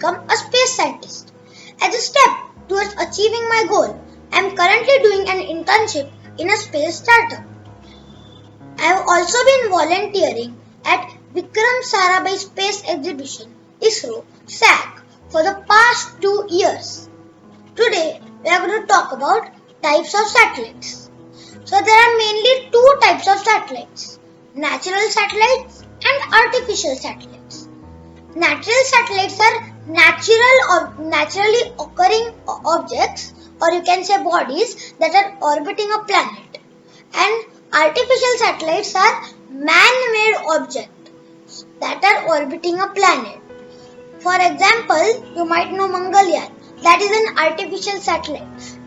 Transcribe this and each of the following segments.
become a space scientist. As a step towards achieving my goal, I am currently doing an internship in a space startup. I have also been volunteering at Vikram Sarabhai Space Exhibition, Isro, SAC, for the past 2 years. Today, we are going to talk about types of satellites. So there are mainly 2 types of satellites, natural satellites and artificial satellites. Natural satellites are naturally occurring objects, or you can say bodies, that are orbiting a planet. And artificial satellites are man-made objects that are orbiting a planet. For example, you might know Mangalyaan, that is an artificial satellite.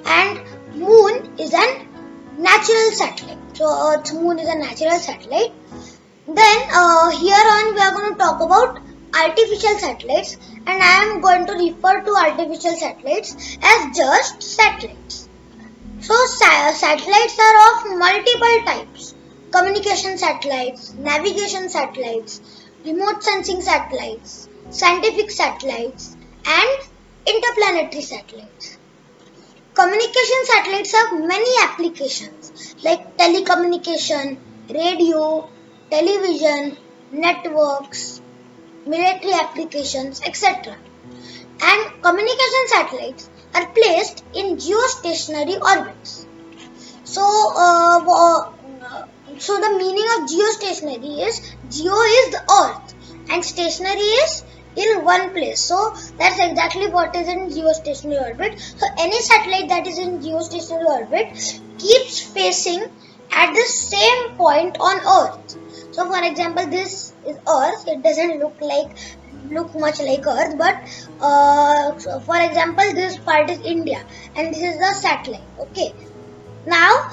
And Moon is a natural satellite. So Earth's moon is a natural satellite. Then here on we are going to talk about artificial satellites, and I am going to refer to artificial satellites as just satellites. So satellites are of multiple types: communication satellites, navigation satellites, remote sensing satellites, scientific satellites, and interplanetary satellites. Communication satellites have many applications like telecommunication, radio, television, networks, military applications, etc. And communication satellites are placed in geostationary orbits. So the meaning of geostationary is geo is the earth and stationary is in one place. So that's exactly what is in geostationary orbit. So any satellite that is in geostationary orbit keeps facing at the same point on Earth. So for example, this is Earth. It doesn't look much like Earth, but for example, this part is India and this is the satellite. Okay. Now,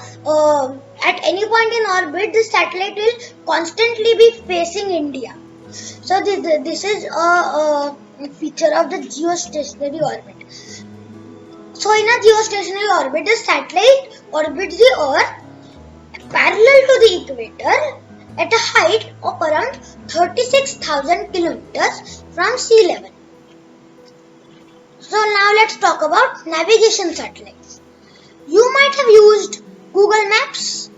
at any point in orbit, the satellite will constantly be facing India. So this is a feature of the geostationary orbit. So in a geostationary orbit, the satellite orbits the Earth parallel to the equator at a height of around 36,000 kilometers from sea level. So now let's talk about navigation satellites. You might have used Google Maps.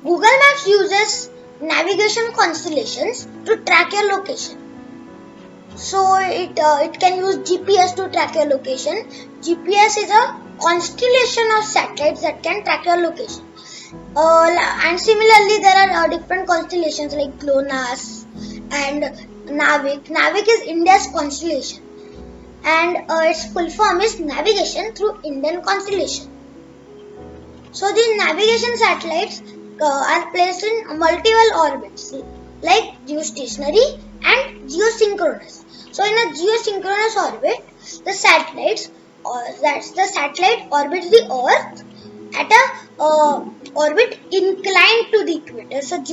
Google Maps uses navigation constellations to track your location. So it can use GPS to track your location. GPS is a constellation of satellites that can track your location. And similarly, there are different constellations like GLONASS and Navig. Navig is India's constellation, and its full form is Navigation through Indian Constellation. So these navigation satellites are placed in multiple orbits like geostationary and geosynchronous. So in a geosynchronous orbit, the satellite orbits the Earth at a orbit inclined to the equator. So in a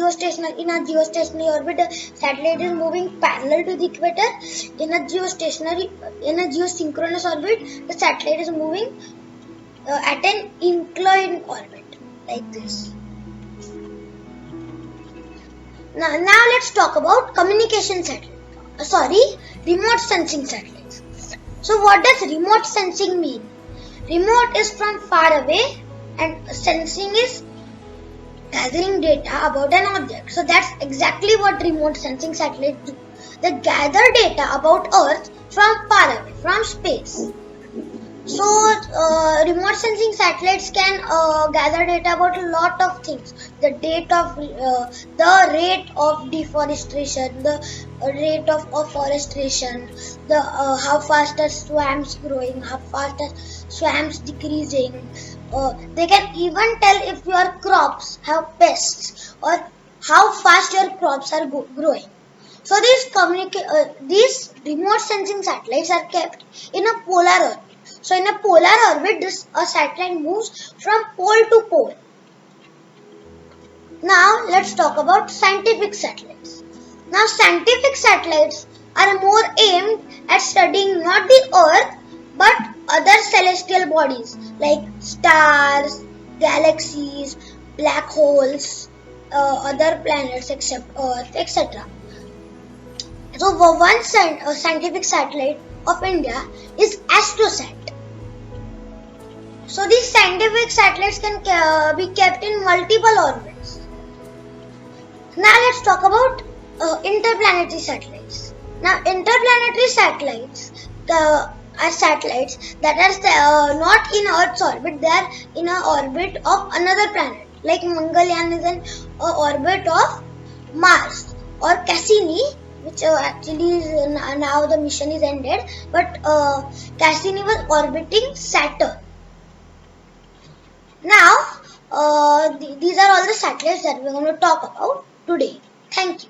geostationary orbit, the satellite is moving parallel to the equator. In a geosynchronous orbit, the satellite is moving at an inclined orbit like this. Now let's talk about communication satellites. Remote sensing satellites. So what does remote sensing mean? Remote is from far away and sensing is gathering data about an object. So that's exactly what remote sensing satellites do. They gather data about Earth from far away, from space. So remote sensing satellites can gather data about a lot of things: the rate of deforestation, the rate of afforestation, the how fast are swamps growing, how fast are swamps decreasing. They can even tell if your crops have pests or how fast your crops are growing. So these remote sensing satellites are kept in a polar orbit. So in a polar orbit, a satellite moves from pole to pole. Now let's talk about scientific satellites. Now scientific satellites are more aimed at studying not the Earth but other celestial bodies like stars, galaxies, black holes, other planets except Earth, etc. So one scientific satellite of India is AstroSat. So these scientific satellites can be kept in multiple orbits. Now let's talk about interplanetary satellites. Now interplanetary satellites are satellites that are not in Earth's orbit, they are in an orbit of another planet. Like Mangalyaan is in orbit of Mars, or Cassini, which actually is, now the mission is ended, but Cassini was orbiting Saturn. Now these are all the satellites that we're going to talk about today. Thank you.